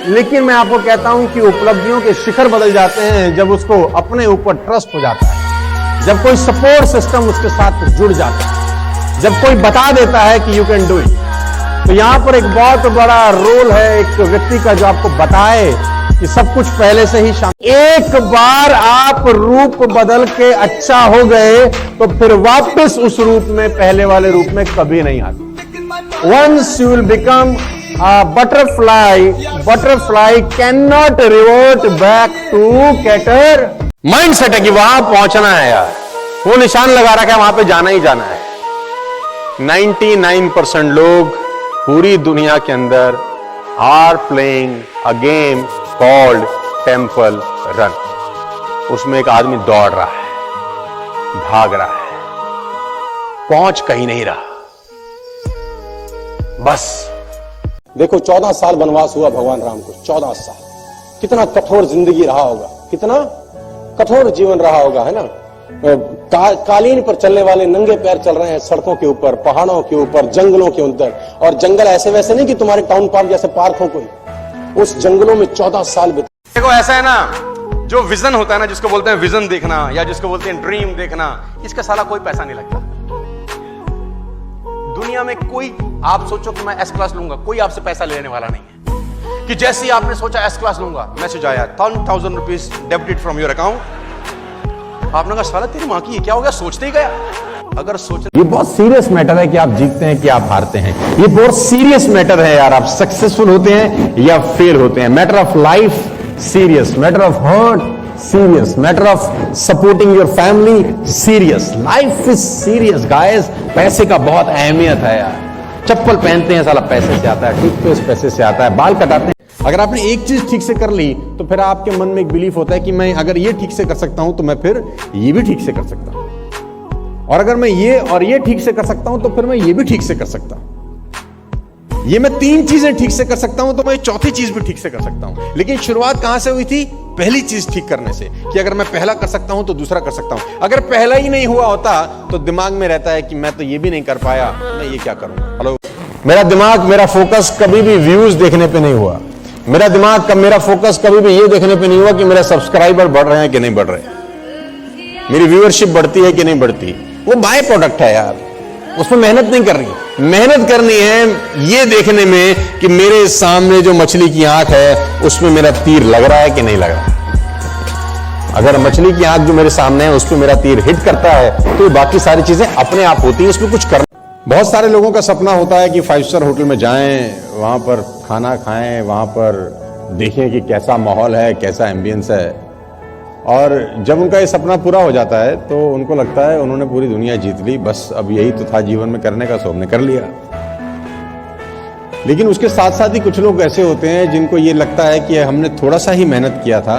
लेकिन मैं आपको कहता हूं कि उपलब्धियों के शिखर बदल जाते हैं जब उसको अपने ऊपर ट्रस्ट हो जाता है, जब कोई सपोर्ट सिस्टम उसके साथ जुड़ जाता है, जब कोई बता देता है कि यू कैन डू इट। तो यहां पर एक बहुत बड़ा रोल है एक व्यक्ति का जो आपको बताए कि सब कुछ पहले से ही शामिल। एक बार आप रूप बदल के अच्छा हो गए तो फिर वापस उस रूप में, पहले वाले रूप में कभी नहीं आते। Once you will become a butterfly cannot revert back to cater। Mindset है कि वहां पहुंचना है यार, वो निशान लगा रखा है, वहां पे जाना ही जाना है। 99% लोग पूरी दुनिया के अंदर are playing a game called temple run. उसमें एक आदमी दौड़ रहा है, भाग रहा है, पहुंच कहीं नहीं रहा, बस। देखो 14 साल वनवास हुआ भगवान राम को, 14 साल। कितना कठोर जिंदगी रहा होगा, कितना कठोर जीवन रहा होगा, है ना। कालीन पर चलने वाले नंगे पैर चल रहे हैं सड़कों के ऊपर, पहाड़ों के ऊपर, जंगलों के अंदर। और जंगल ऐसे वैसे नहीं कि तुम्हारे टाउन पार्क जैसे पार्क हो कोई, उस जंगलों में 14 साल बिताए। देखो ऐसा है ना, जो विजन होता है ना, जिसको बोलते हैं विजन देखना या जिसको बोलते हैं ड्रीम देखना, इसका साला कोई पैसा नहीं लगता दुनिया में। कोई आप सोचो कि मैं एस क्लास लूंगा, कोई आपसे पैसा लेने वाला नहीं है। कि जैसे ही आपने सोचा एस क्लास लूंगा, मैसेज आया 1000 rupees debited from your account. आपने कहा साला तेरी मां की, ये क्या हो गया, सोचते ही गया। अगर सोच, ये बहुत सीरियस मैटर है कि आप जीतते हैं कि आप हारते हैं। ये बहुत सीरियस मैटर है यार, आप सक्सेसफुल होते हैं या फेल होते हैं। Matter of life serious, matter of hurt serious, matter of supporting your family serious. Life is serious guys. पैसे का बहुत अहमियत है यार। चप्पल पहनते हैं साला पैसे से आता है, टूथपेस्ट पैसे से आता है, बाल कटाते हैं। अगर आपने एक चीज ठीक से कर ली तो फिर आपके मन में एक बिलीफ होता है कि मैं अगर ये ठीक से कर सकता हूं तो मैं फिर ये भी ठीक से कर सकता हूं, और अगर मैं ये और ये ठीक से कर सकता हूं तो फिर मैं ये भी ठीक से कर सकता हूं। ये मैं 3 चीजें ठीक से कर सकता हूं तो मैं चौथी चीज भी ठीक से कर सकता हूं। लेकिन शुरुआत कहां से हुई थी? पहली चीज ठीक करने से, कि अगर मैं पहला कर सकता हूं तो दूसरा कर सकता हूं। अगर पहला ही नहीं हुआ होता तो दिमाग में रहता है कि मैं तो ये भी नहीं कर पाया, मैं ये क्या करूं। हेलो, मेरा दिमाग, मेरा फोकस कभी भी व्यूज देखने पे नहीं हुआ। मेरा दिमाग का, मेरा फोकस कभी भी ये देखने पे नहीं हुआ कि मेरे सब्सक्राइबर बढ़ रहे हैं कि नहीं बढ़ रहे, मेरी व्यूअरशिप बढ़ती है कि नहीं बढ़ती। वो बाय प्रोडक्ट है यार, उसमें मेहनत नहीं कर रही। मेहनत करनी है ये देखने में कि मेरे सामने जो मछली की आंख है उसमें मेरा तीर लग रहा है कि नहीं लग रहा। अगर मछली की आंख जो मेरे सामने है उस पर मेरा तीर हिट करता है तो बाकी सारी चीजें अपने आप होती है, उसमें कुछ करना। बहुत सारे लोगों का सपना होता है कि 5 स्टार होटल में जाएं, वहां पर खाना खाएं, वहां पर देखें कि कैसा माहौल है, कैसा एम्बियंस है। और जब उनका ये सपना पूरा हो जाता है तो उनको लगता है उन्होंने पूरी दुनिया जीत ली, बस अब यही तो था जीवन में करने का, सो हमने कर लिया। लेकिन उसके साथ साथ ही कुछ लोग ऐसे होते हैं जिनको ये लगता है कि हमने थोड़ा सा ही मेहनत किया था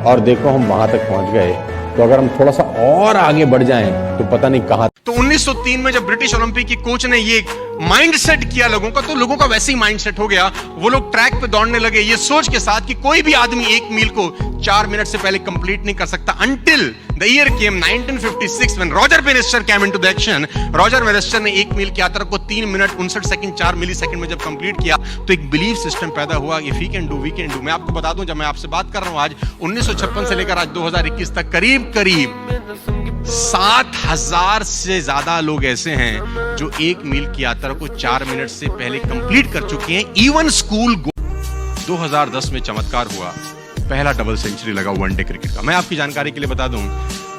और देखो हम वहां तक पहुंच गए, तो अगर हम थोड़ा सा और आगे बढ़ जाएं तो पता नहीं कहां। तो 1903 में जब ब्रिटिश ओलंपिक की कोच ने ये माइंडसेट किया लोगों का, तो लोगों का वैसे ही माइंडसेट हो गया। वो लोग ट्रैक पे दौड़ने लगे ये सोच के साथ कि कोई भी आदमी 1 मील को 4 मिनट से पहले कंप्लीट नहीं कर सकता। Until the year came 1956 when Roger Bannister came into the action। Roger Bannister ने 1 मील की यात्रा को 3 मिनट 59 सेकंड 4 मिली सेकंड में जब कंप्लीट किया तो एक बिलीफ सिस्टम पैदा हुआ, if he can do we can do. मैं आपको बता दूं, जब मैं आपसे बात कर रहा हूं आज 1956 से लेकर आज 2021 तक करीब 7000 से ज्यादा लोग ऐसे हैं जो 1 मील की यात्रा को 4 मिनट से पहले कंप्लीट कर चुके हैं। इवन स्कूल 2010 में चमत्कार हुआ, पहला डबल सेंचुरी लगा वनडे क्रिकेट का। मैं आपकी जानकारी के लिए बता दूं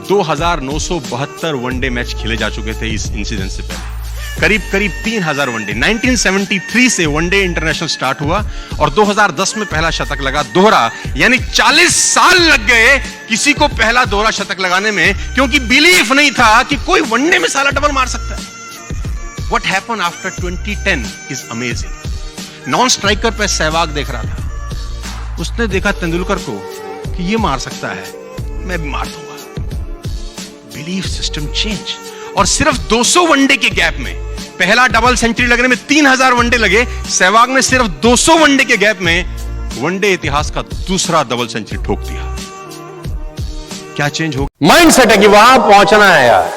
2972 वनडे मैच खेले जा चुके थे इस इंसिडेंट से पहले। करीब 3000 वनडे। 1973 से वनडे इंटरनेशनल स्टार्ट हुआ और 2010 में पहला शतक लगा दोहरा, यानी 40 साल लग गए किसी को पहला दोहरा शतक लगाने में, क्योंकि बिलीफ नहीं था कि कोई वनडे में साला डबल मार सकता है। What happened after 2010 is amazing। Non striker पे सहवाग देख रहा था, उसने देखा तेंदुलकर को कि ये मार सकता है, मैं भी मार दूंगा। Belief system change. और सिर्फ 200 वनडे के गैप में पहला डबल सेंचुरी लगने में 3000 वनडे लगे। सहवाग ने सिर्फ 200 वनडे के गैप में वनडे इतिहास का दूसरा डबल सेंचुरी ठोक दिया। क्या चेंज हो? माइंडसेट है कि वहां पहुंचना है यार,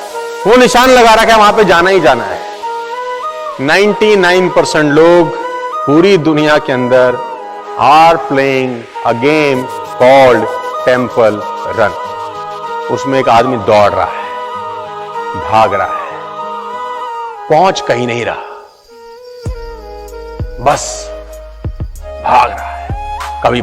वो निशान लगा रखा है, वहां पे जाना ही जाना है। 99% लोग पूरी दुनिया के अंदर are playing a game called temple run. उसमें एक आदमी दौड़ रहा है, भाग रहा है, पहुंच कहीं नहीं रहा, बस भाग रहा है। कभी